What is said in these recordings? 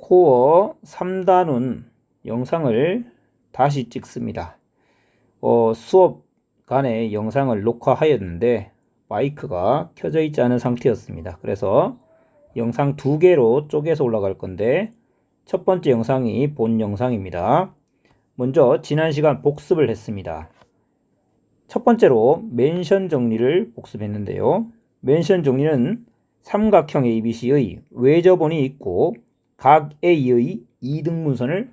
코어 3단원 영상을 다시 찍습니다. 수업 간에 영상을 녹화하였는데 마이크가 켜져 있지 않은 상태였습니다. 그래서 영상 2개로 쪼개서 올라갈 건데 첫 번째 영상이 본 영상입니다. 먼저 지난 시간 복습을 했습니다. 첫 번째로 멘션 정리를 복습했는데요. 멘션 정리는 삼각형 ABC의 외접원이 있고 각 A의 이등분선을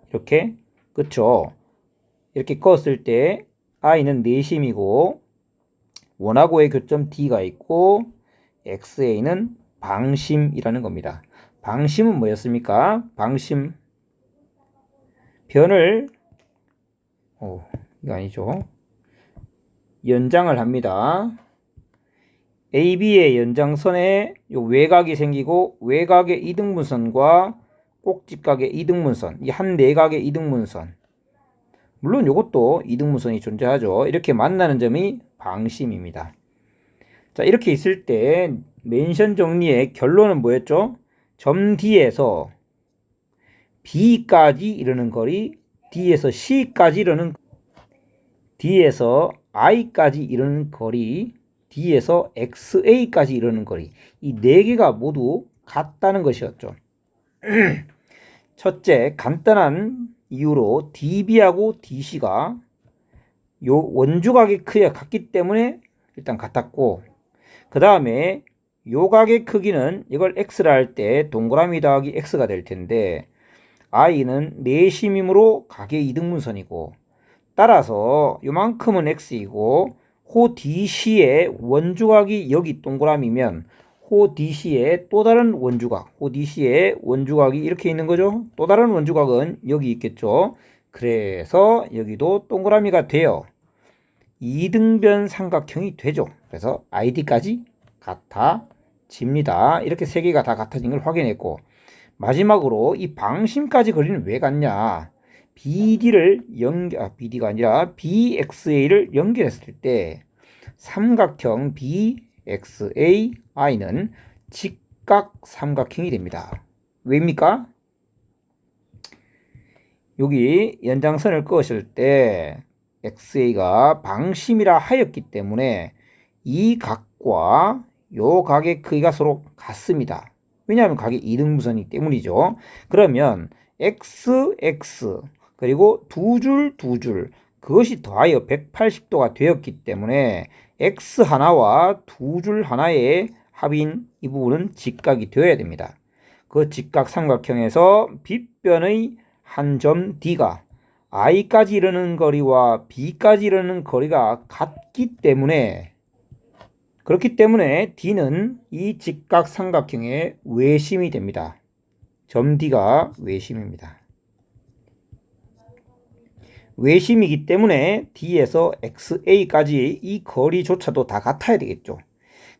이렇게 그쵸? 이렇게 그었을 때 I는 내심이고 원하고의 교점 D가 있고 XA는 방심이라는 겁니다. 방심은 뭐였습니까? 방심 변을 이거 아니죠. 연장을 합니다. AB의 연장선에 요 외곽이 생기고 외곽의 이등분선과 꼭지각의 이등분선, 이 한 내각의 이등분선, 물론 요것도 이등분선이 존재하죠. 이렇게 만나는 점이 방심입니다. 자, 이렇게 있을 때 멘션 정리의 결론은 뭐였죠? 점 D에서 B까지 이르는 거리, D에서 C까지 이르는, D에서 I까지 이르는 거리, D에서 XA까지 이르는 거리, 이 4개가 모두 같다는 것이었죠. 첫째, 간단한 이유로 DB하고 DC가 요 원주각의 크기가 같기 때문에 일단 같았고, 그 다음에 요 각의 크기는 이걸 X라 할 때 동그라미 더하기 X가 될 텐데 I는 내심이므로 각의 이등분선이고, 따라서 요만큼은 X이고 호 DC의 원주각이 여기 동그라미면 호 DC의 또 다른 원주각, 호 DC의 원주각이 이렇게 있는 거죠. 또 다른 원주각은 여기 있겠죠. 그래서 여기도 동그라미가 돼요. 이등변 삼각형이 되죠. 그래서 ID까지 같아집니다. 이렇게 3개가 다 같아진 걸 확인했고, 마지막으로 이 방심까지 거리는 왜 같냐? BD가 아니라 BXA를 연결했을 때 삼각형 BXAI는 직각 삼각형이 됩니다. 왜입니까? 여기 연장선을 그으실 때 XA가 방심이라 하였기 때문에 이 각과 요 각의 크기가 서로 같습니다. 왜냐하면 각이 이등분선이기 때문이죠. 그러면 XX 그리고 두 줄 그것이 더하여 180도가 되었기 때문에 X 하나와 두 줄 하나의 합인 이 부분은 직각이 되어야 됩니다. 그 직각 삼각형에서 빗변의 한 점 D가 I까지 이르는 거리와 B까지 이르는 거리가 같기 때문에, 그렇기 때문에 D는 이 직각 삼각형의 외심이 됩니다. 점 D가 외심입니다. 외심이기 때문에 D에서 XA까지 이 거리조차도 다 같아야 되겠죠.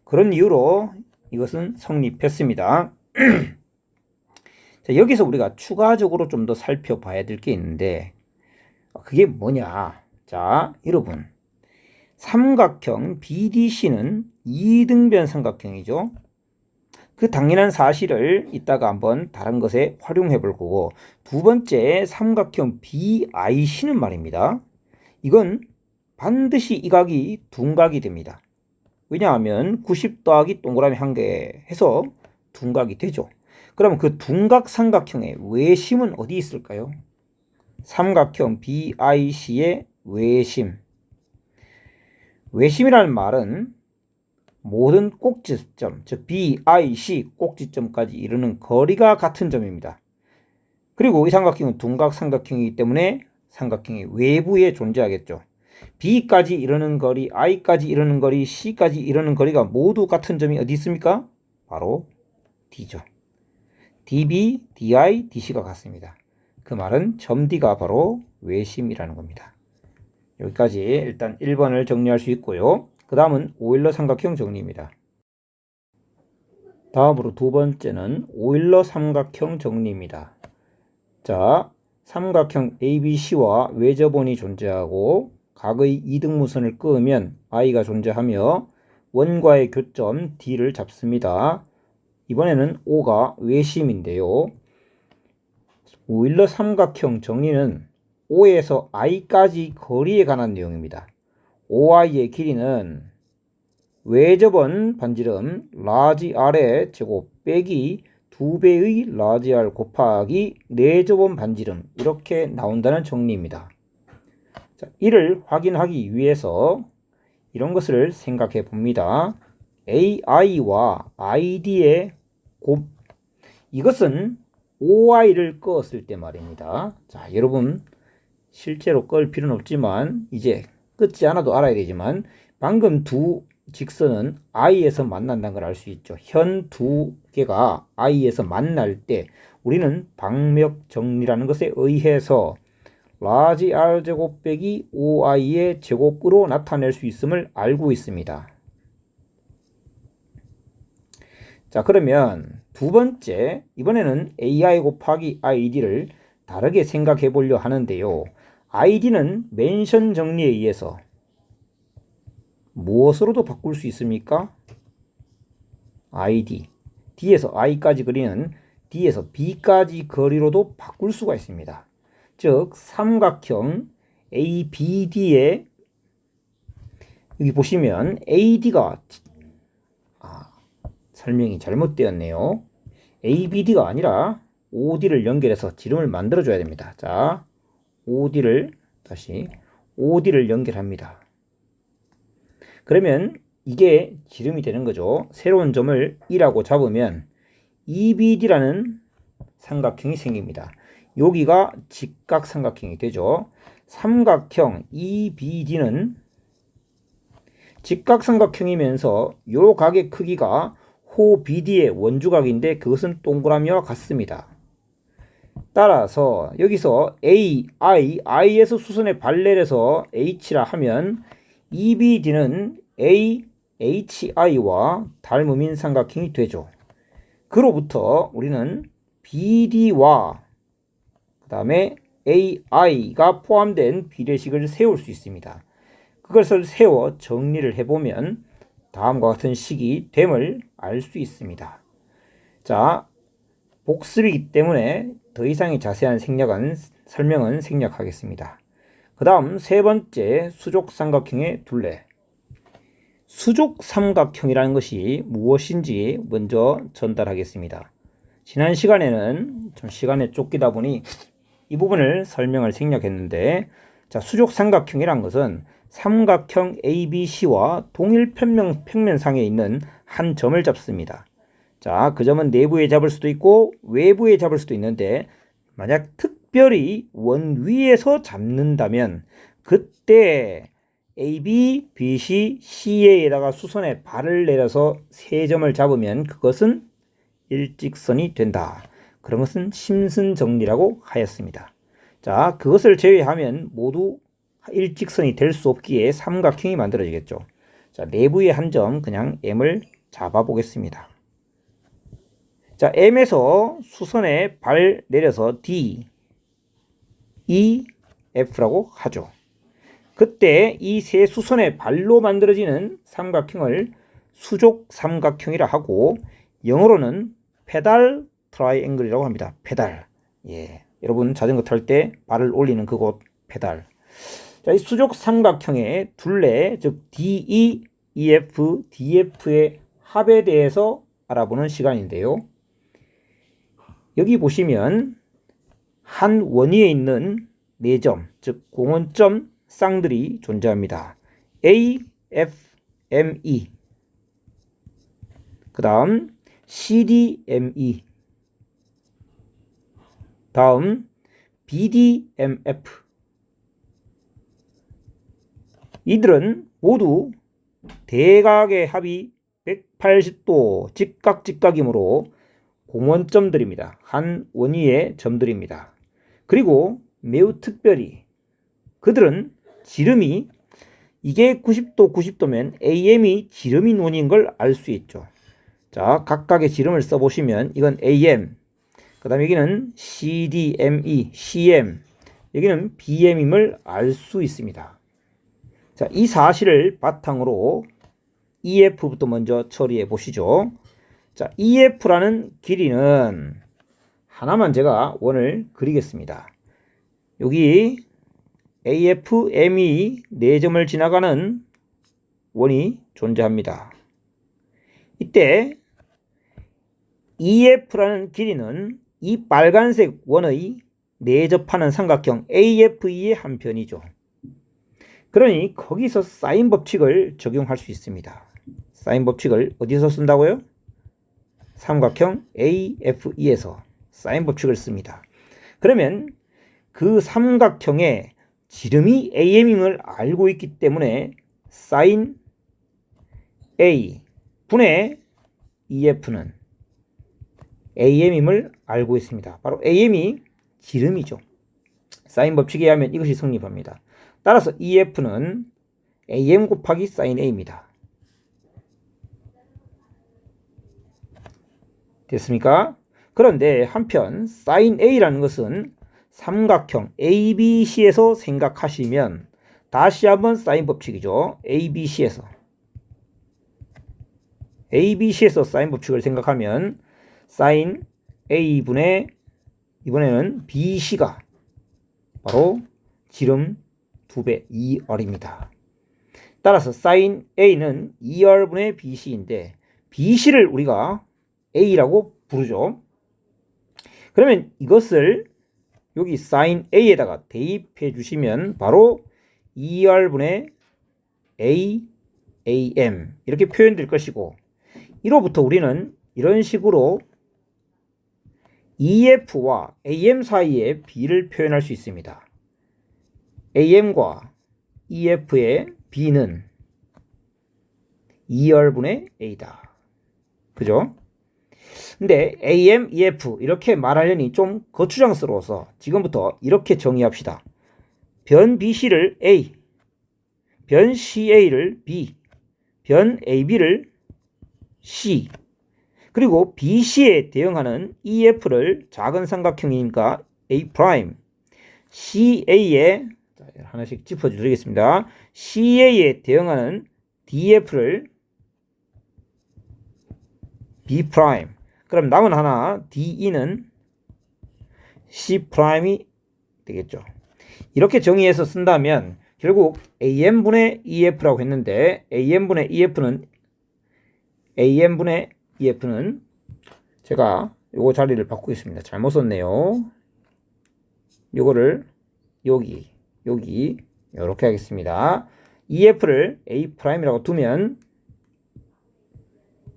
그런 이유로 이것은 성립했습니다. 자, 여기서 우리가 추가적으로 좀 더 살펴봐야 될 게 있는데 그게 뭐냐? 자, 여러분, 삼각형 BDC는 이등변 삼각형이죠. 그 당연한 사실을 이따가 한번 다른 것에 활용해 볼 거고, 두 번째 삼각형 BIC는 말입니다. 이건 반드시 이 각이 둔각이 됩니다. 왜냐하면 90 더하기 동그라미 1개 해서 둔각이 되죠. 그럼 그 둔각 삼각형의 외심은 어디 있을까요? 삼각형 BIC의 외심. 외심이라는 말은 모든 꼭지점, 즉 BIC 꼭지점까지 이르는 거리가 같은 점입니다. 그리고 이 삼각형은 둔각 삼각형이기 때문에 삼각형의 외부에 존재하겠죠. B까지 이르는 거리, I까지 이르는 거리, C까지 이르는 거리가 모두 같은 점이 어디 있습니까? 바로 D죠. DB, DI, DC가 같습니다. 그 말은 점 D가 바로 외심이라는 겁니다. 여기까지 일단 1번을 정리할 수 있고요. 그 다음은 오일러 삼각형 정리입니다. 다음으로 두 번째는 오일러 삼각형 정리입니다. 자, 삼각형 ABC와 외접원이 존재하고 각의 이등분선을 그으면 I가 존재하며 원과의 교점 D를 잡습니다. 이번에는 O가 외심인데요. 오일러 삼각형 정리는 O에서 I까지 거리에 관한 내용입니다. OI의 길이는 외접원 반지름 라지 R의 제곱 빼기 2배의 라지 R 곱하기 내접원 반지름 이렇게 나온다는 정리입니다. 자, 이를 확인하기 위해서 이런 것을 생각해 봅니다. AI와 ID의 곱 이것은 OI를 끄었을 때 말입니다. 자, 여러분 실제로 끌 필요는 없지만 이제 끊지 않아도 알아야 되지만 방금 두 직선은 I에서 만난다는 걸 알 수 있죠. 현 두 개가 I에서 만날 때 우리는 방역 정리라는 것에 의해서 라지 R 제곱 빼기 OI의 제곱으로 나타낼 수 있음을 알고 있습니다. 자, 그러면 두 번째, 이번에는 AI 곱하기 ID를 다르게 생각해 보려 하는데요. ID는 멘션 정리에 의해서 무엇으로도 바꿀 수 있습니까? ID, D에서 I까지 거리는 D에서 B까지 거리로도 바꿀 수가 있습니다. 즉 삼각형 ABD에 여기 보시면 AD가 설명이 잘못되었네요. ABD가 아니라 OD를 연결해서 지름을 만들어 줘야 됩니다. 자, OD를 연결합니다. 그러면 이게 지름이 되는 거죠. 새로운 점을 1라고 잡으면 EBD라는 삼각형이 생깁니다. 여기가 직각삼각형이 되죠. 삼각형 EBD는 직각삼각형이면서 요 각의 크기가 호 BD의 원주각인데 그것은 동그라미와 같습니다. 따라서 여기서 I에서 수선의 발내려서 H라 하면 EBD는 AHI와 닮음인 삼각형이 되죠. 그로부터 우리는 BD와 그 다음에 AI가 포함된 비례식을 세울 수 있습니다. 그것을 세워 정리를 해보면 다음과 같은 식이 됨을 알 수 있습니다. 자, 복습이기 때문에 더 이상의 자세한 설명은 생략하겠습니다. 그 다음 세 번째 수족삼각형의 둘레. 수족삼각형이라는 것이 무엇인지 먼저 전달하겠습니다. 지난 시간에는 좀 시간에 쫓기다 보니 이 부분을 설명을 생략했는데, 자, 수족삼각형이란 것은 삼각형 ABC와 동일 평면상에 있는 한 점을 잡습니다. 자, 그 점은 내부에 잡을 수도 있고 외부에 잡을 수도 있는데 만약 특별히 원 위에서 잡는다면 그때 AB, BC, CA에다가 수선의 발을 내려서 세 점을 잡으면 그것은 일직선이 된다. 그런 것은 심슨정리라고 하였습니다. 자, 그것을 제외하면 모두 일직선이 될 수 없기에 삼각형이 만들어지겠죠. 자, 내부의 한 점 그냥 M을 잡아 보겠습니다. 자, M에서 수선의 발 내려서 D, E, F라고 하죠. 그때 이 세 수선의 발로 만들어지는 삼각형을 수족 삼각형이라 하고 영어로는 페달 트라이앵글이라고 합니다. 페달. 예. 여러분 자전거 탈 때 발을 올리는 그곳 페달. 자, 이 수족 삼각형의 둘레, 즉 DE, EF, DF의 합에 대해서 알아보는 시간인데요. 여기 보시면 한 원위에 있는 4점, 즉 공원점 쌍들이 존재합니다. A, F, M, E. 그 다음 CD, M, E. 다음 BD, M, F. 이들은 모두 대각의 합이 180도 직각이므로 공원점들입니다. 한 원위의 점들입니다. 그리고 매우 특별히 그들은 지름이 이게 90도면 AM이 지름인 원인 걸 알 수 있죠. 자, 각각의 지름을 써보시면 이건 AM, 그 다음에 여기는 CDME, CM, 여기는 BM임을 알 수 있습니다. 자, 이 사실을 바탕으로 EF부터 먼저 처리해 보시죠. 자, EF라는 길이는 하나만 제가 원을 그리겠습니다. 여기 AFME 4점을 지나가는 원이 존재합니다. 이때 EF라는 길이는 이 빨간색 원의 내접하는 삼각형 AFE의 한 편이죠. 그러니 거기서 사인 법칙을 적용할 수 있습니다. 사인 법칙을 어디서 쓴다고요? 삼각형 AFE에서 사인 법칙을 씁니다. 그러면 그 삼각형의 지름이 AM임을 알고 있기 때문에 사인 A 분의 EF는 AM임을 알고 있습니다. 바로 AM이 지름이죠. 사인 법칙에 의하면 이것이 성립합니다. 따라서 EF는 AM 곱하기 사인 A입니다. 됐습니까? 그런데 한편 사인 A라는 것은 삼각형 ABC에서 생각하시면 다시 한번 사인 법칙이죠. ABC에서 사인 법칙을 생각하면 사인 A분의 이번에는 BC가 바로 지름 2배 2R입니다. 따라서 사인 A는 2R분의 BC인데 BC를 우리가 A라고 부르죠. 그러면 이것을 여기 사인 A에다가 대입해 주시면 바로 2R분의 AM 이렇게 표현될 것이고, 이로부터 우리는 이런 식으로 EF와 AM 사이의 B를 표현할 수 있습니다. AM과 EF의 B는 2R분의 A다. 그죠? 근데 AM, EF 이렇게 말하려니 좀 거추장스러워서 지금부터 이렇게 정의합시다. 변 BC를 A, 변 CA를 B, 변 AB를 C, 그리고 BC에 대응하는 EF를 작은 삼각형이니까 A', CA에 하나씩 짚어드리겠습니다. CA에 대응하는 DF를 B', 그럼 남은 하나 DE는 C'이 되겠죠. 이렇게 정의해서 쓴다면 결국 AM분의 EF라고 했는데 AM분의 EF는 제가 요거 자리를 바꾸겠습니다. 잘못 썼네요. 요거를 여기 이렇게 하겠습니다. EF를 A'이라고 두면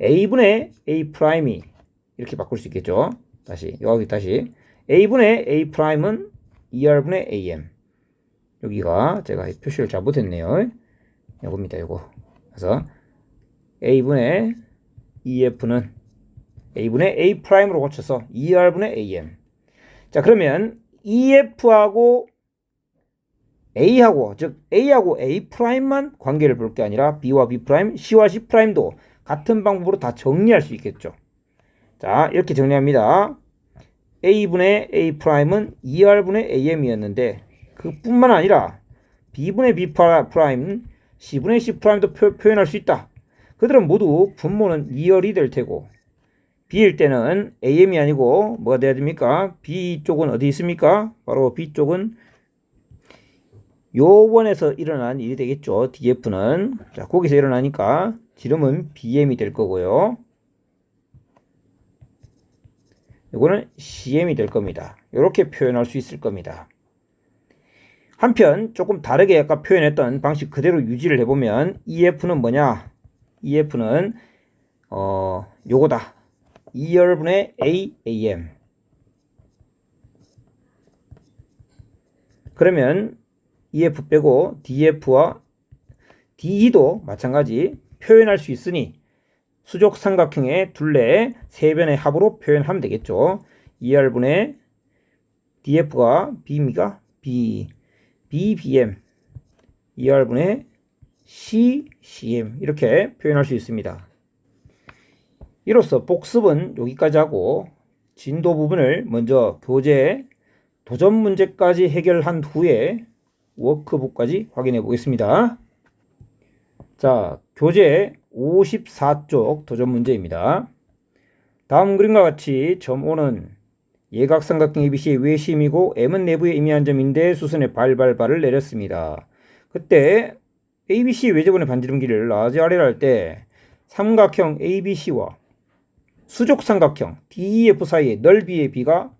A분의 A'이 이렇게 바꿀 수 있겠죠. 여기 다시 A분의 A'은 2R분의 AM. 여기가 제가 표시를 잘못했네요. 요겁니다. 요거. 그래서 A분의 EF는 A분의 A'으로 고쳐서 2R분의 AM. 자, 그러면 EF하고 A하고, 즉 A하고 A'만 관계를 볼 게 아니라 B와 B', C와 C'도 같은 방법으로 다 정리할 수 있겠죠. 자, 이렇게 정리합니다. A분의 A'은 2R분의 AM이었는데 그뿐만 아니라 B분의 B', C분의 C'도 표현할 수 있다. 그들은 모두 분모는 2R이 될 테고 B일 때는 AM이 아니고 뭐가 돼야 됩니까? B쪽은 어디 있습니까? 바로 B쪽은 요 원에서 일어난 일이 되겠죠. DF는. 자, 거기서 일어나니까 지름은 BM이 될 거고요. 이거는 CM이 될 겁니다. 이렇게 표현할 수 있을 겁니다. 한편 조금 다르게 아까 표현했던 방식 그대로 유지를 해보면 EF는 뭐냐? EF는 요거다. 2R분의 AM. 그러면 EF 빼고 DF와 DE도 마찬가지 표현할 수 있으니 수족 삼각형의 둘레 세 변의 합으로 표현하면 되겠죠. 2R분의 DF가 B입니까? BBM 2R분의 CCM 이렇게 표현할 수 있습니다. 이로써 복습은 여기까지 하고 진도 부분을 먼저 교재 도전 문제까지 해결한 후에 워크북까지 확인해 보겠습니다. 자, 교재 54쪽 도전 문제입니다. 다음 그림과 같이 점 O는 예각삼각형 ABC의 외심이고 M은 내부에 임의한 점인데 수선에 발발발을 내렸습니다. 그때 ABC 외접원의 반지름 길이를 라지 아래를 할 때 삼각형 ABC와 수족삼각형 DEF 사이의 넓이의 비가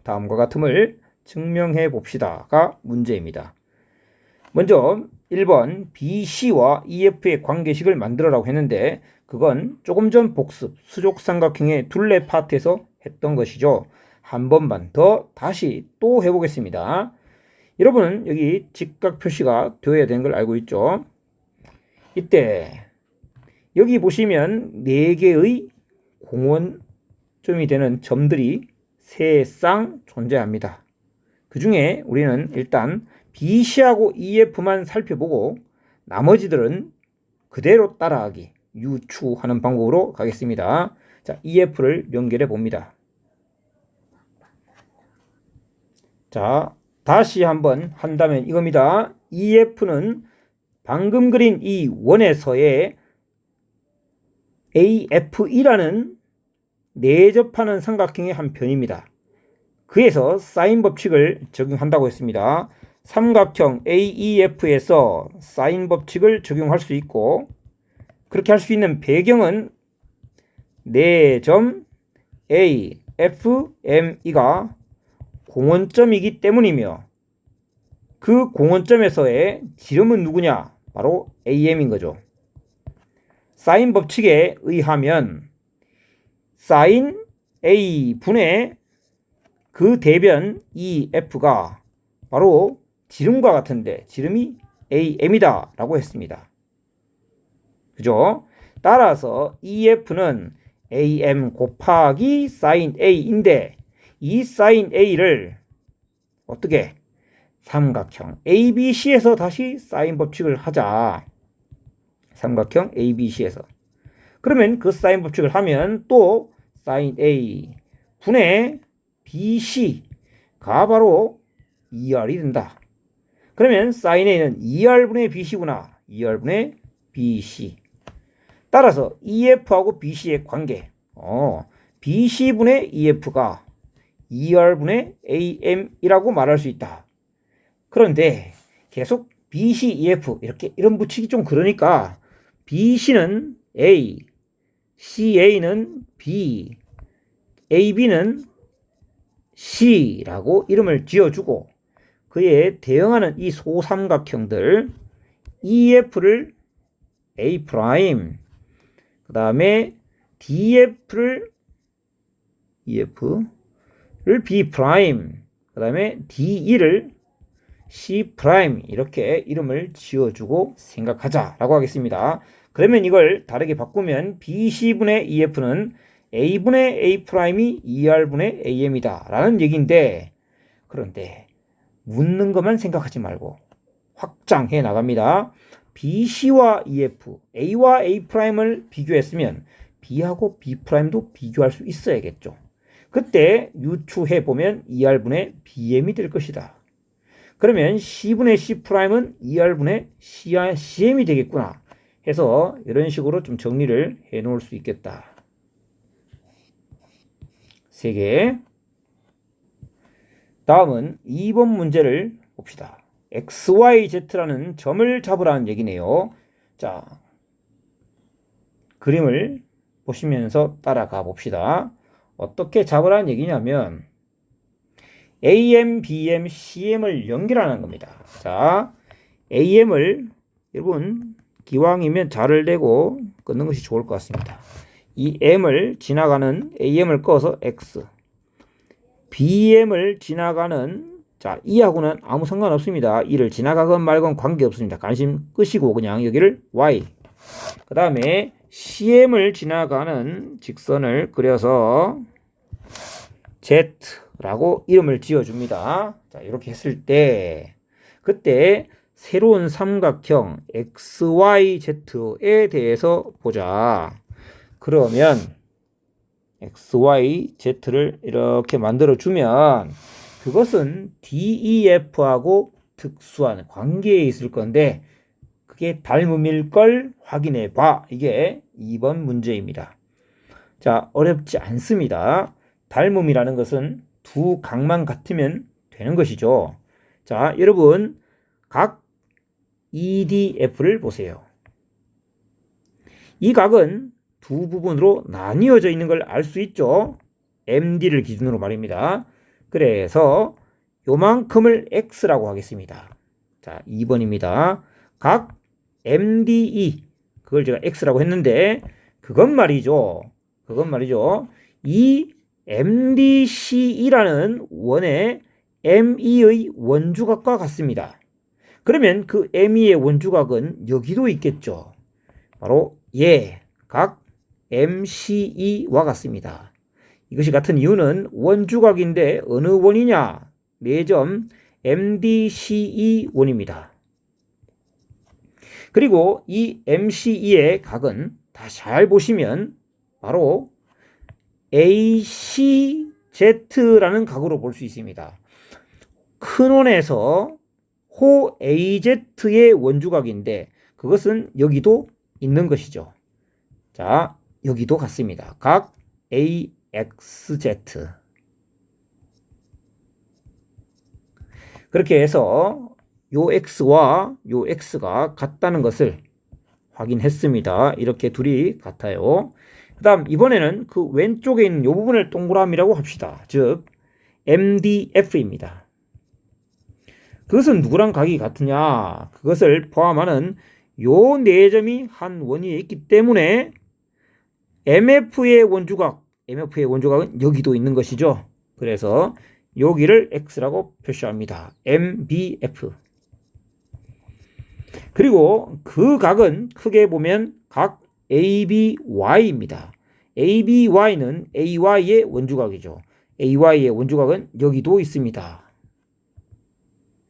다음과 같음을 증명해 봅시다가 문제입니다. 먼저 1번 BC와 EF의 관계식을 만들어라고 했는데 그건 조금 전 복습 수족삼각형의 둘레 파트에서 했던 것이죠. 한 번만 더 다시 또 해보겠습니다. 여러분은 여기 직각 표시가 되어야 되는 걸 알고 있죠. 이때 여기 보시면 4개의 공원점이 되는 점들이 3쌍 존재합니다. 그 중에 우리는 일단 BC하고 EF만 살펴보고 나머지들은 그대로 따라하기, 유추하는 방법으로 가겠습니다. 자, EF를 연결해 봅니다. 자, 다시 한번 한다면 이겁니다. EF는 방금 그린 이 원에서의 AFE라는 내접하는 삼각형의 한 편입니다. 그에서 사인 법칙을 적용한다고 했습니다. 삼각형 AEF에서 사인 법칙을 적용할 수 있고 그렇게 할 수 있는 배경은 내점 AFME가 공원점이기 때문이며 그 공원점에서의 지름은 누구냐? 바로 AM인 거죠. 사인 법칙에 의하면 사인 A분의 그 대변 EF가 바로 지름과 같은데 지름이 AM이다 라고 했습니다. 그죠? 따라서 EF는 AM 곱하기 사인 A인데 이 사인 A를 어떻게? 삼각형 ABC에서 다시 사인 법칙을 하자. 삼각형 ABC에서. 그러면 그 사인 법칙을 하면 또 사인 A 분의 BC가 바로 2R이 된다. 그러면 사인 A는 2R분의 BC구나. 2R분의 BC. 따라서 EF하고 BC의 관계. BC분의 EF가 2R분의 AM이라고 말할 수 있다. 그런데 계속 BC, EF 이렇게 이름 붙이기 좀 그러니까 BC는 A, CA는 B, AB는 C라고 이름을 지어주고 그에 대응하는 이 소삼각형들 EF를 A', 그 다음에 DF를 B', 그 다음에 DE를 C' 이렇게 이름을 지어주고 생각하자라고 하겠습니다. 그러면 이걸 다르게 바꾸면 BC분의 EF는 A분의 A'이 2R분의 AM이다 라는 얘기인데 그런데 묻는 것만 생각하지 말고 확장해 나갑니다. BC와 EF, A와 A'을 비교했으면 B하고 B'도 비교할 수 있어야겠죠. 그때 유추해 보면 2R분의 BM이 될 것이다. 그러면 C분의 C'은 2R분의 CM이 되겠구나 해서 이런 식으로 좀 정리를 해 놓을 수 있겠다. 3개. 다음은 2번 문제를 봅시다. XYZ라는 점을 잡으라는 얘기네요. 자, 그림을 보시면서 따라가 봅시다. 어떻게 잡으라는 얘기냐면 AM, BM, CM을 연결하는 겁니다. 자, AM을 여러분 기왕이면 자를 대고 끊는 것이 좋을 것 같습니다. 이 M을 지나가는 AM을 꺼서 X, BM을 지나가는 자, E하고는 아무 상관없습니다. E를 지나가건 말건 관계없습니다. 관심 끄시고 그냥 여기를 Y. 그 다음에 CM을 지나가는 직선을 그려서 Z라고 이름을 지어줍니다. 자, 이렇게 했을 때 그때 새로운 삼각형 XYZ에 대해서 보자. 그러면 XYZ를 이렇게 만들어주면 그것은 DEF하고 특수한 관계에 있을 건데 그게 닮음일 걸 확인해 봐. 이게 2번 문제입니다. 자, 어렵지 않습니다. 닮음이라는 것은 두 각만 같으면 되는 것이죠. 자, 여러분 각 EDF를 보세요. 이 각은 두 부분으로 나뉘어져 있는 걸 알 수 있죠. MD를 기준으로 말입니다. 그래서 요만큼을 X라고 하겠습니다. 자, 2번입니다. 각 MDE, 그걸 제가 X라고 했는데 그건 말이죠. 이 MDCE라는 원의 ME의 원주각과 같습니다. 그러면 그 ME의 원주각은 여기도 있겠죠. 바로 각 MCE와 같습니다. 이것이 같은 이유는 원주각인데 어느 원이냐? 4점 MDCE 원입니다. 그리고 이 MCE의 각은 다 잘 보시면 바로 ACZ라는 각으로 볼 수 있습니다. 큰 원에서 호 AZ의 원주각인데 그것은 여기도 있는 것이죠. 자, 여기도 같습니다. 각 AXZ. 그렇게 해서 요 X와 요 X가 같다는 것을 확인했습니다. 이렇게 둘이 같아요. 그 다음 이번에는 그 왼쪽에 있는 요 부분을 동그라미라고 합시다. 즉 MDF입니다. 그것은 누구랑 각이 같으냐? 그것을 포함하는 요 4점이 한 원위에 있기 때문에 MF의 원주각은 여기도 있는 것이죠. 그래서 여기를 X라고 표시합니다. MBF. 그리고 그 각은 크게 보면 각 ABY입니다. ABY는 AY의 원주각이죠. AY의 원주각은 여기도 있습니다.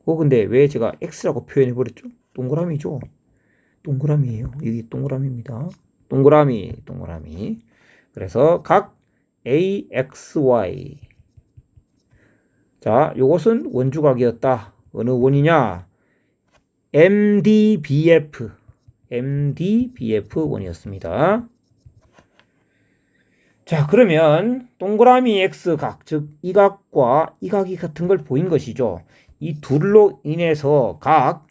근데 왜 제가 X라고 표현해 버렸죠? 동그라미죠. 동그라미예요. 여기 동그라미입니다. 동그라미. 그래서 각 AXY. 자, 요것은 원주각이었다. 어느 원이냐? MDBF 원이었습니다. 자, 그러면 동그라미 X각, 즉 이 각과 이 각이 같은 걸 보인 것이죠. 이 둘로 인해서 각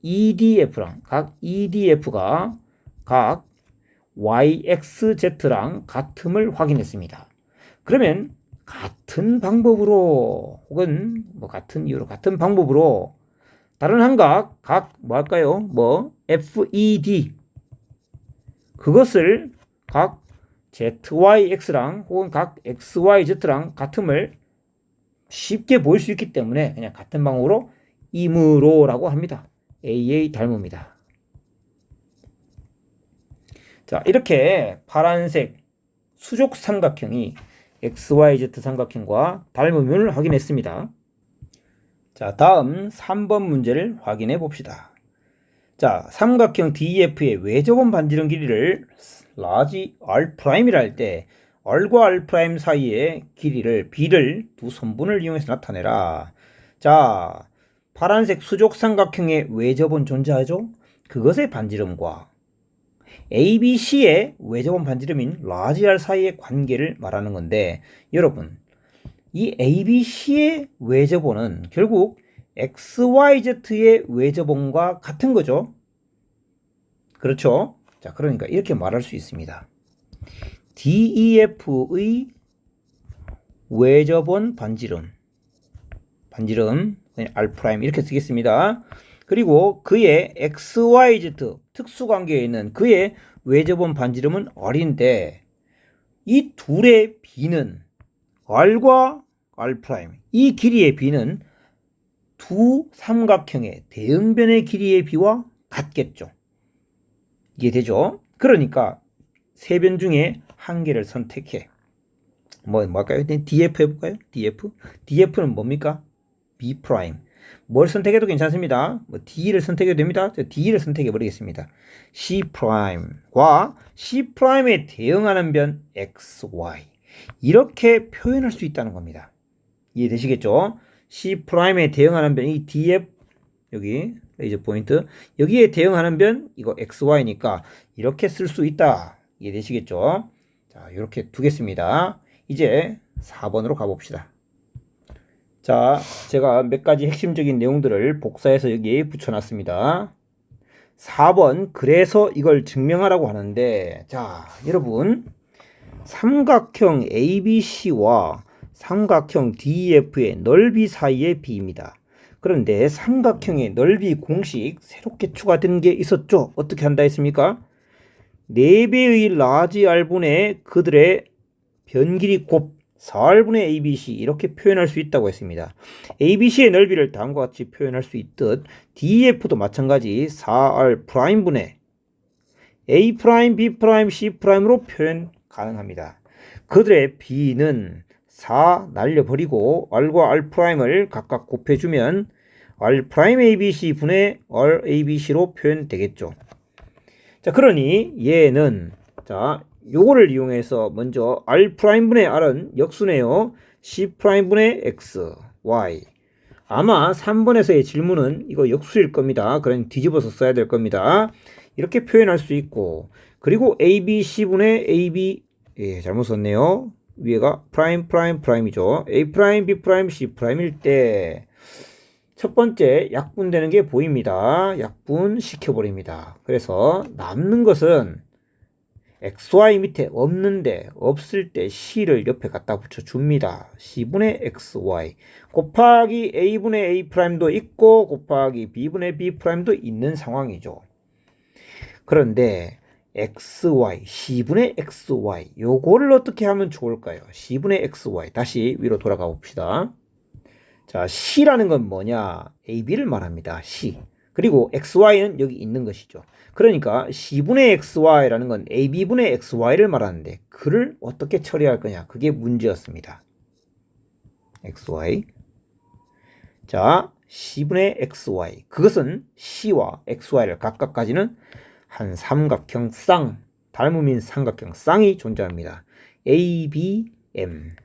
EDF가 각 YXZ랑 같음을 확인했습니다. 그러면 같은 방법으로 혹은 같은 이유로 같은 방법으로 다른 한 각 뭐 할까요? FED 그것을 각 ZYX랑 혹은 각 XYZ랑 같음을 쉽게 보일 수 있기 때문에 그냥 같은 방법으로 임으로라고 합니다. AA 닮음이다. 자, 이렇게 파란색 수족 삼각형이 XYZ 삼각형과 닮음을 확인했습니다. 자, 다음 3번 문제를 확인해 봅시다. 자, 삼각형 DEF의 외접원 반지름 길이를 라지 R'이라 할 때 R과 R' 사이의 길이를 B를 두 선분을 이용해서 나타내라. 자, 파란색 수족 삼각형의 외접원 존재하죠? 그것의 반지름과 ABC의 외접원 반지름인 라지 R 사이의 관계를 말하는 건데 여러분 이 ABC의 외접원은 결국 XYZ의 외접원과 같은 거죠. 그렇죠? 자, 그러니까 이렇게 말할 수 있습니다. DEF의 외접원 반지름 R' 이렇게 쓰겠습니다. 그리고 그의 XYZ 특수관계에 있는 그의 외접원 반지름은 R인데 이 둘의 B는 R과 R' 이 길이의 B는 두 삼각형의 대응변의 길이의 B와 같겠죠. 이해되죠? 그러니까 세 변 중에 한 개를 선택해. 뭐 할까요? DF 해볼까요? DF는 뭡니까? B'. 뭘 선택해도 괜찮습니다. D를 선택해도 됩니다. D를 선택해 버리겠습니다. C'과 C'에 대응하는 변 XY. 이렇게 표현할 수 있다는 겁니다. 이해되시겠죠? C'에 대응하는 변, 이 DF, 여기, 레이저 포인트, 여기에 대응하는 변, 이거 XY니까 이렇게 쓸 수 있다. 이해되시겠죠? 자, 이렇게 두겠습니다. 이제 4번으로 가봅시다. 자, 제가 몇 가지 핵심적인 내용들을 복사해서 여기에 붙여놨습니다. 4번, 그래서 이걸 증명하라고 하는데, 자, 여러분, 삼각형 ABC와 삼각형 DEF의 넓이 사이의 비입니다. 그런데 삼각형의 넓이 공식 새롭게 추가된 게 있었죠. 어떻게 한다 했습니까? 4배의 라지 R분의 그들의 변길이 곱 4R분의 ABC 이렇게 표현할 수 있다고 했습니다. ABC의 넓이를 다음과 같이 표현할 수 있듯 DEF도 마찬가지 4R'분의 A', B', C'로 표현 가능합니다. 그들의 B는 4 날려버리고 R과 R'을 각각 곱해주면 R'ABC 분의 RABC로 표현되겠죠. 자, 그러니 얘는 자, 요거를 이용해서 먼저 R'분의 R은 역수네요. C'분의 X, Y. 아마 3번에서의 질문은 이거 역수일 겁니다. 그러니 뒤집어서 써야 될 겁니다. 이렇게 표현할 수 있고, 그리고 ABC분의 AB, 예, 잘못 썼네요. 위에가 프라임이죠. A', B', C'일 때 첫 번째 약분되는 게 보입니다. 약분 시켜버립니다. 그래서 남는 것은 XY 밑에 없는데 없을 때 C를 옆에 갖다 붙여줍니다. C분의 XY 곱하기 A분의 A'도 있고 곱하기 B분의 B'도 있는 상황이죠. 그런데 XY, C분의 XY 요거를 어떻게 하면 좋을까요? C분의 XY 다시 위로 돌아가 봅시다. 자, C라는 건 뭐냐? AB를 말합니다. C. 그리고 XY는 여기 있는 것이죠. 그러니까 C분의 XY라는 건 AB분의 XY를 말하는데 그를 어떻게 처리할 거냐? 그게 문제였습니다. XY. 자, C분의 XY. 그것은 C와 XY를 각각 가지는 한 삼각형 쌍, 닮음인 삼각형 쌍이 존재합니다. ABM.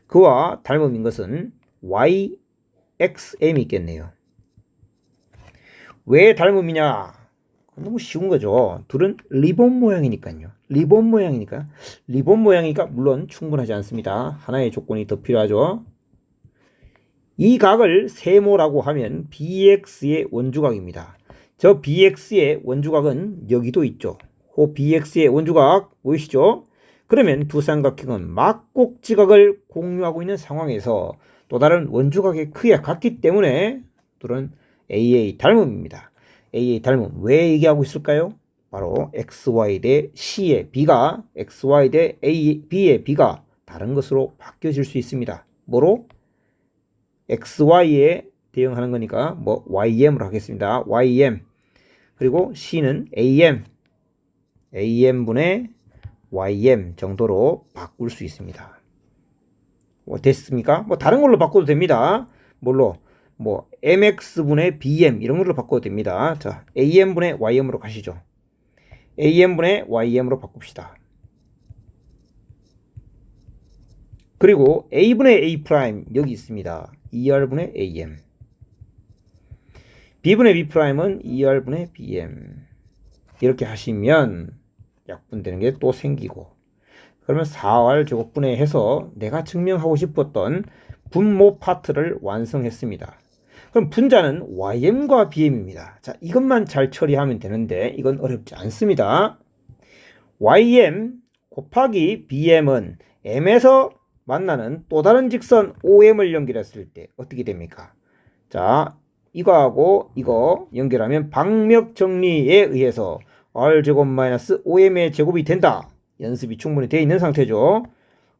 그와 닮음인 것은 YXM이 있겠네요. 왜 닮음이냐? 너무 쉬운 거죠. 둘은 리본 모양이니까요. 리본 모양이니까 물론 충분하지 않습니다. 하나의 조건이 더 필요하죠. 이 각을 세모라고 하면 BX의 원주각입니다. 저 BX의 원주각은 여기도 있죠. 그 BX의 원주각 보이시죠? 그러면 두 삼각형은 막곡지각을 공유하고 있는 상황에서 또 다른 원주각의 크기가 같기 때문에 둘은 AA 닮음입니다. AA 닮음 왜 얘기하고 있을까요? 바로 XY 대 C의 B가 XY 대 B의 B가 다른 것으로 바뀌어질 수 있습니다. 뭐로? XY에 대응하는 거니까 뭐 YM으로 하겠습니다. YM. 그리고 C는 AM분의 YM 정도로 바꿀 수 있습니다. 됐습니까? 뭐 다른 걸로 바꿔도 됩니다. 뭘로? 뭐 MX분의 BM 이런 걸로 바꿔도 됩니다. 자, AM분의 YM으로 가시죠. AM분의 YM으로 바꿉시다. 그리고 A분의 A' 여기 있습니다. ER분의 AM. B분의 B'은 ER분의 BM. 이렇게 하시면 약분되는 게 또 생기고, 그러면 4R 제곱분해 해서 내가 증명하고 싶었던 분모 파트를 완성했습니다. 그럼 분자는 YM과 BM입니다. 자, 이것만 잘 처리하면 되는데 이건 어렵지 않습니다. YM 곱하기 BM은 M에서 만나는 또 다른 직선 OM을 연결했을 때 어떻게 됩니까? 자, 이거하고 이거 연결하면 방역 정리에 의해서 R제곱 마이너스 OM의 제곱이 된다. 연습이 충분히 되어 있는 상태죠.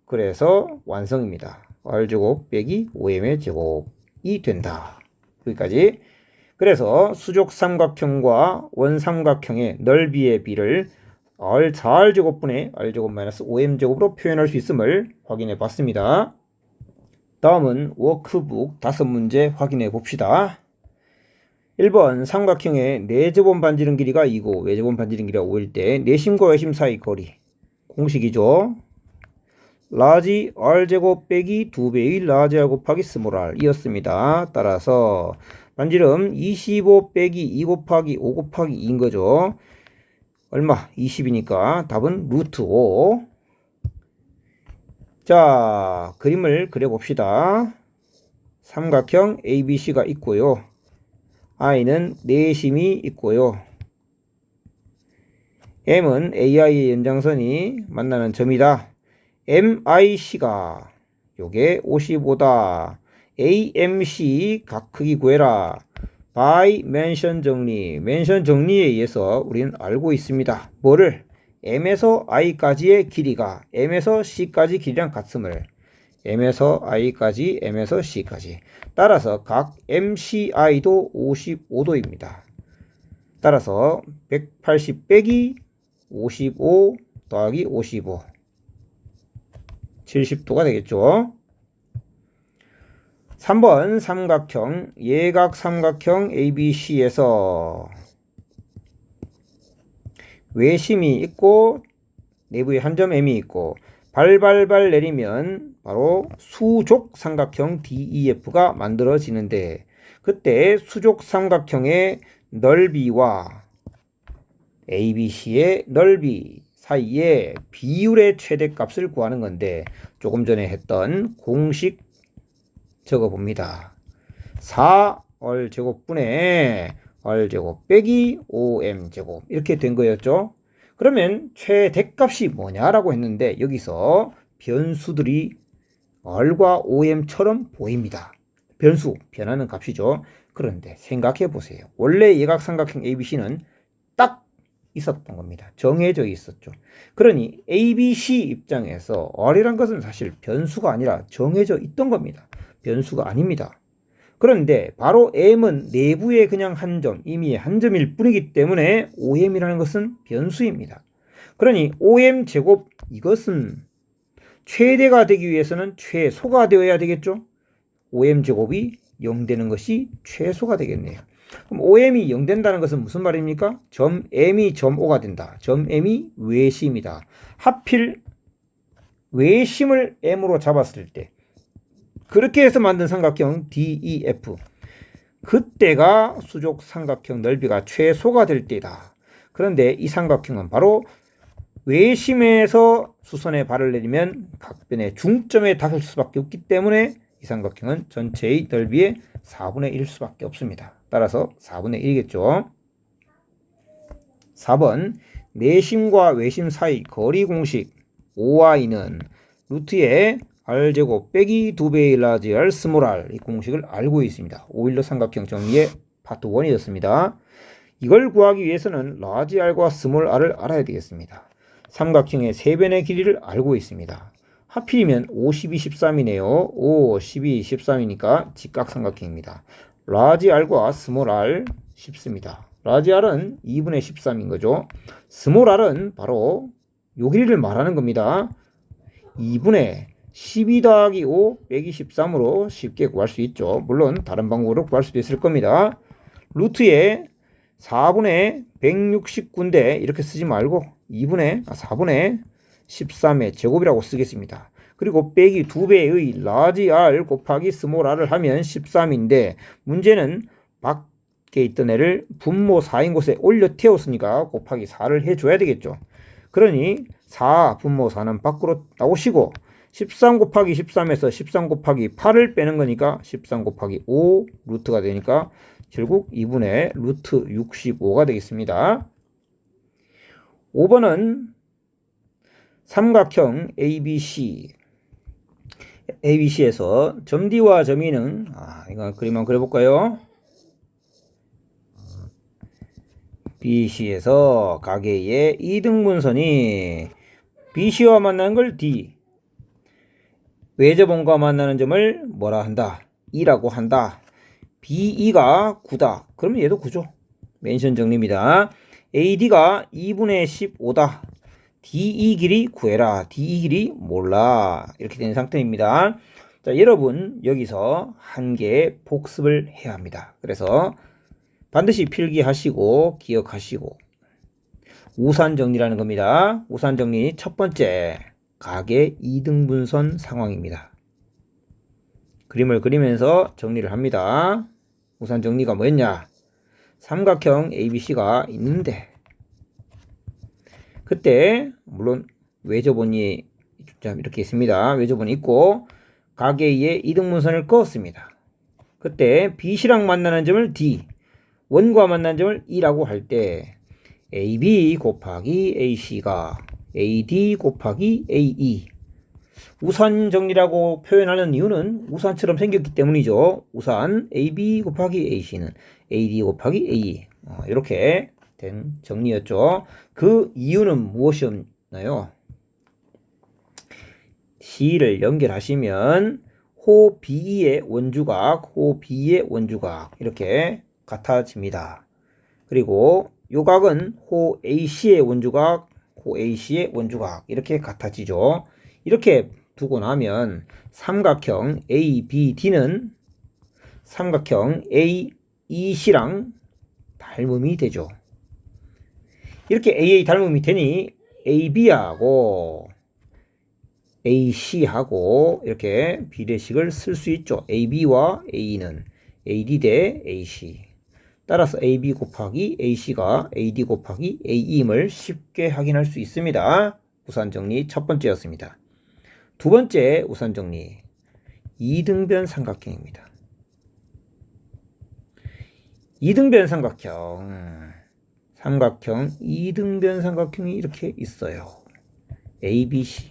그래서 완성입니다. R제곱 빼기 OM의 제곱이 된다. 여기까지. 그래서 수족 삼각형과 원삼각형의 넓이의 비를 R4R제곱분의 R제곱 마이너스 OM제곱으로 표현할 수 있음을 확인해 봤습니다. 다음은 워크북 5문제 확인해 봅시다. 1번 삼각형의 내제곱 반지름 길이가 2고 외제곱 반지름 길이가 5일 때 내심과 외심 사이 거리 공식이죠. 라지 R제곱 빼기 2배의 라지 R 곱하기 스몰 r 이었습니다. 따라서 반지름 25 빼기 2 곱하기 5 곱하기 2인 거죠. 얼마? 20이니까 답은 루트 5. 자, 그림을 그려봅시다. 삼각형 ABC가 있고요. I는 내심이 있고요. M은 AI의 연장선이 만나는 점이다. MIC가 요게 55다. AMC 각 크기 구해라. by mention 정리. mention 정리에 의해서 우리는 알고 있습니다. 뭐를? M에서 I까지의 길이가 M에서 C까지 길이랑 같음을. M에서 I까지, M에서 C까지. 따라서 각 MCI도 55도입니다. 따라서 180 빼기 55 더하기 55 70도가 되겠죠. 3번 삼각형 예각 삼각형 ABC에서 외심이 있고 내부에 한 점 M이 있고 발발발 내리면 바로 수족 삼각형 DEF가 만들어지는데 그때 수족 삼각형의 넓이와 ABC의 넓이 사이에 비율의 최대값을 구하는 건데 조금 전에 했던 공식 적어봅니다. 4얼제곱분의 얼제곱 빼기 5m제곱 이렇게 된 거였죠. 그러면 최대값이 뭐냐라고 했는데 여기서 변수들이 얼과 5m처럼 보입니다. 변수, 변하는 값이죠. 그런데 생각해 보세요. 원래 예각삼각형 ABC는 딱 있었던 겁니다. 정해져 있었죠. 그러니 ABC 입장에서 얼이란 것은 사실 변수가 아니라 정해져 있던 겁니다. 변수가 아닙니다. 그런데 바로 M은 내부에 그냥 한 점, 이미 한 점일 뿐이기 때문에 5m이라는 것은 변수입니다. 그러니 5m제곱 이것은 최대가 되기 위해서는 최소가 되어야 되겠죠. 5m제곱이 0 되는 것이 최소가 되겠네요. 그럼 5m이 0 된다는 것은 무슨 말입니까? 점 M이 점 O가 된다. 점 M이 외심이다. 하필 외심을 M으로 잡았을 때 그렇게 해서 만든 삼각형 DEF 그때가 수족 삼각형 넓이가 최소가 될 때다. 그런데 이 삼각형은 바로 외심에서 수선에 발을 내리면 각변의 중점에 닿을 수밖에 없기 때문에 이 삼각형은 전체의 넓이의 4분의 1일 수밖에 없습니다. 따라서 4분의 1이겠죠. 4번 내심과 외심 사이 거리 공식 OI는 루트의 R제곱 빼기 2배의 라지 R 스몰 r 이 공식을 알고 있습니다. 오일러 삼각형 정리의 파트 1이었습니다. 이걸 구하기 위해서는 라지 R과 스몰 r을 알아야 되겠습니다. 삼각형의 3변의 길이를 알고 있습니다. 하필이면 52, 13이네요. 5, 12, 13이니까 직각삼각형입니다. 라지 R과 스몰 r 10입니다. 라지 R은 2분의 13인 거죠. 스몰 r은 바로 요 길이를 말하는 겁니다. 2분의 12 더하기 5 빼기 13으로 쉽게 구할 수 있죠. 물론 다른 방법으로 구할 수도 있을 겁니다. 루트에 4분의 169인데 이렇게 쓰지 말고 4분의 13의 제곱이라고 쓰겠습니다. 그리고 빼기 2배의 라지 R 곱하기 스몰 r을 하면 13인데 문제는 밖에 있던 애를 분모 4인 곳에 올려 태웠으니까 곱하기 4를 해줘야 되겠죠. 그러니 4 분모 4는 밖으로 나오시고 13 곱하기 13에서 13 곱하기 8을 빼는 거니까 13 곱하기 5 루트가 되니까 결국 2분의 루트 65가 되겠습니다. 5번은 삼각형 ABC에서 점 D와 점 E는 이거 그림 한번 그려볼까요? BC에서 가계의 2등분선이 BC와 만나는 걸 D 외접원과 만나는 점을 뭐라 한다? 2라고 한다. BE가 9다. 그러면 얘도 9죠. 멘션 정리입니다. AD가 2분의 15다. DE 길이 구해라. DE 길이 몰라. 이렇게 된 상태입니다. 자, 여러분 여기서 한 개 복습을 해야 합니다. 그래서 반드시 필기하시고 기억하시고 우산 정리라는 겁니다. 우산 정리 첫 번째. 가계 2등분선 상황입니다. 그림을 그리면서 정리를 합니다. 우선 정리가 뭐였냐? 삼각형 ABC가 있는데 그때 물론 외접원이 이렇게 있습니다. 외조본이 있고 가계에 이등분선을 그었습니다. 그때 B씨랑 만나는 점을 D, 원과 만나는 점을 E라고 할 때 AB 곱하기 AC가 AD 곱하기 AE, 우산 정리라고 표현하는 이유는 우산처럼 생겼기 때문이죠. 우산 AB 곱하기 AC는 AD 곱하기 AE, 이렇게 된 정리였죠. 그 이유는 무엇이었나요? C를 연결하시면 호 B의 원주각, 호 B의 원주각 이렇게 같아집니다. 그리고 요 각은 호 AC의 원주각, 호 AC의 원주각 이렇게 같아지죠. 이렇게 두고 나면 삼각형 ABD는 삼각형 AEC랑 닮음이 되죠. 이렇게 AA 닮음이 되니 AB하고 AC하고 이렇게 비례식을 쓸 수 있죠. AB와 AE는 AD 대 AC. 따라서 AB 곱하기 AC가 AD 곱하기 AE임을 쉽게 확인할 수 있습니다. 우산정리 첫 번째였습니다. 두 번째 우산정리, 이등변 삼각형입니다. 이등변 삼각형, 이등변 삼각형이 이렇게 있어요. ABC.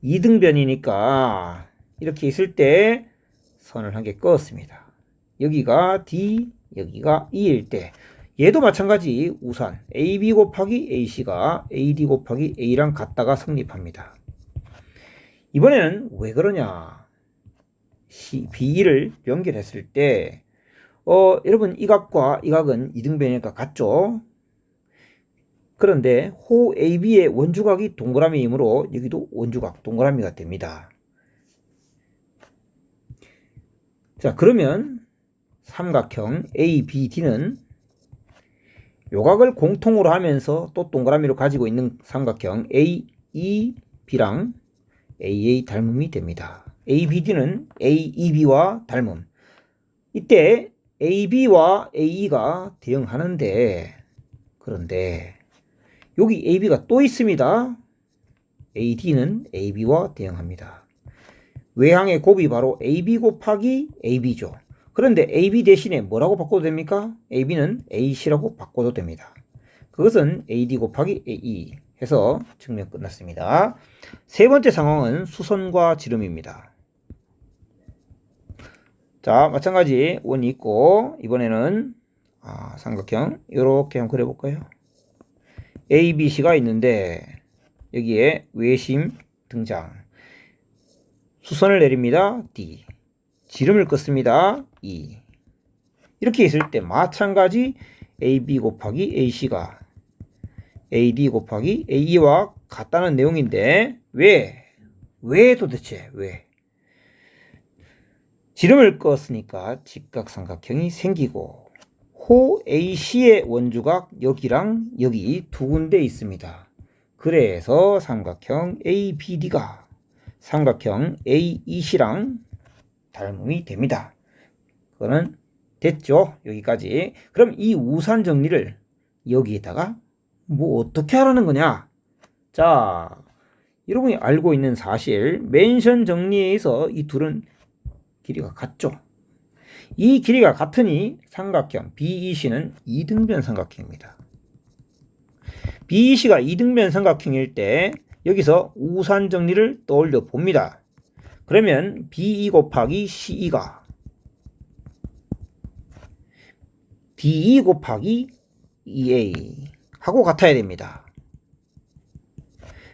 이등변이니까 이렇게 있을 때 선을 한 개 그었습니다. 여기가 D, 여기가 E일 때 얘도 마찬가지 우산 AB 곱하기 AC가 AD 곱하기 A랑 같다가 성립합니다. 이번에는 왜 그러냐? BE를 연결했을 때 여러분 이 각과 이 각은 이등변이니까 같죠? 그런데 호 AB의 원주각이 동그라미이므로 여기도 원주각 동그라미가 됩니다. 자, 그러면 삼각형 ABD는 요각을 공통으로 하면서 또 동그라미로 가지고 있는 삼각형 AEB랑 AA 닮음이 됩니다. ABD는 AEB와 닮음. 이때 AB와 AE가 대응하는데, 그런데 여기 AB가 또 있습니다. AD는 AB와 대응합니다. 외항의 곱이 바로 AB 곱하기 AB죠. 그런데 AB 대신에 뭐라고 바꿔도 됩니까? AB는 AC라고 바꿔도 됩니다. 그것은 AD 곱하기 AE 해서 증명 끝났습니다. 세 번째 상황은 수선과 지름입니다. 자, 마찬가지 원이 있고 이번에는 삼각형 이렇게 한번 그려볼까요? ABC가 있는데 여기에 외심 등장, 수선을 내립니다. D, 지름을 긋습니다. E. 이렇게 있을 때 마찬가지 AB 곱하기 AC가 AD 곱하기 AE와 같다는 내용인데 왜 도대체 왜? 지름을 껐으니까 직각삼각형이 생기고 호 AC의 원주각 여기랑 여기 두 군데 있습니다. 그래서 삼각형 ABD가 삼각형 AEC랑 닮음이 됩니다. 그거는 됐죠? 여기까지. 그럼 이 우산 정리를 여기에다가 뭐 어떻게 하라는 거냐? 자, 여러분이 알고 있는 사실, 맨션 정리에서 이 둘은 길이가 같죠? 이 길이가 같으니 삼각형 BEC는 이등변 삼각형입니다. BEC가 이등변 삼각형일 때 여기서 우산 정리를 떠올려 봅니다. 그러면 BE 곱하기 CE가 DE 곱하기 EA 하고 같아야 됩니다.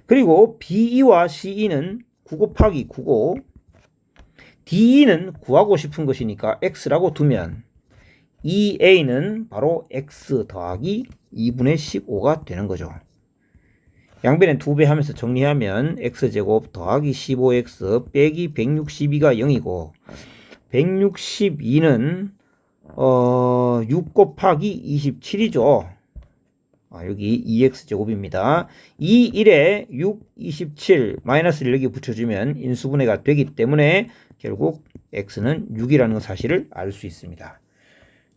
그리고 BE와 CE는 9 곱하기 9고 DE는 구하고 싶은 것이니까 X라고 두면 EA는 바로 X 더하기 2분의 15가 되는 거죠. 양변에 2배 하면서 정리하면 X제곱 더하기 15X 빼기 162가 0이고 162는 6 곱하기 27이죠. 여기 2x제곱입니다. 2, 1에 6, 27 마이너스를 여기 붙여주면 인수분해가 되기 때문에 결국 x는 6이라는 사실을 알 수 있습니다.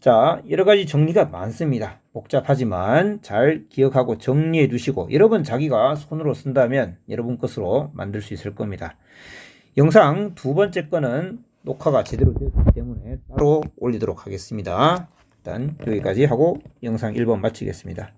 자, 여러가지 정리가 많습니다. 복잡하지만 잘 기억하고 정리해 두시고 여러 번 자기가 손으로 쓴다면 여러분 것으로 만들 수 있을 겁니다. 영상 두 번째 거는 녹화가 제대로 되었기 때문에 따로 올리도록 하겠습니다. 일단 여기까지 하고 영상 1번 마치겠습니다.